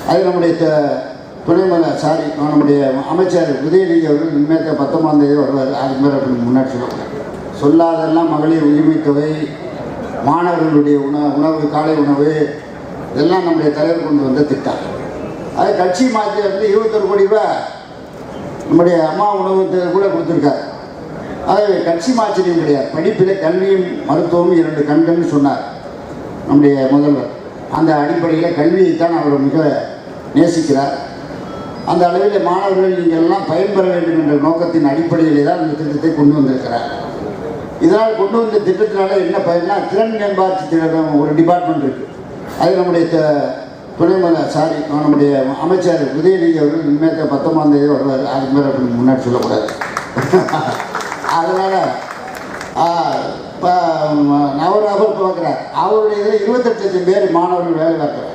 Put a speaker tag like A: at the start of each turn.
A: அது நம்முடைய நம்முடைய அமைச்சர் உதயநிதி அவர்கள் இனிமேல் 19ஆம் தேதி வருவார். அதுக்கு மேலே அப்படி முன்னாடி சொல்லக்கூடாது. சொல்லாதெல்லாம் மகளிர் உரிமை தொகை, மாணவர்களுடைய உணவு காலை உணவு இதெல்லாம் நம்முடைய தலைவர் கொண்டு வந்த திட்டம். அது கட்சி மாற்றி வந்து 21 கோடி ரூபாய் நம்முடைய அம்மா உணவு கூட கொடுத்துருக்காரு. அது கட்சி மாற்றியும் கிடையாது. படிப்பில் கல்வியும் மருத்துவமும் 2 கண்கள்னு சொன்னார் நம்முடைய முதல்வர். அந்த அடிப்படையில் கல்வியைத்தான் அவர் மிக நேசிக்கிறார். அந்த அளவில் மாணவர்கள் நீங்கள் எல்லாம் பயன்பெற வேண்டும் என்ற நோக்கத்தின் அடிப்படையிலே தான் இந்த திட்டத்தை கொண்டு வந்திருக்கிறார். இதனால் கொண்டு வந்த திட்டத்தினால என்ன பயன்னா, திறன் மேம்பாட்டு திட்டம் ஒரு டிபார்ட்மெண்ட் இருக்குது. அது நம்முடைய நம்முடைய அமைச்சர் உதயநிதி அவர்கள் இனிமேல் 19ஆம் தேதி வருவார். அதுக்கு மேலே அப்படி முன்னாடி சொல்லக்கூடாது. அதனால் இப்போ அவர் பார்க்குறார். அவருடைய இதில் 28 லட்சம் பேர் மாணவர்கள் வேலை பார்க்குறார்.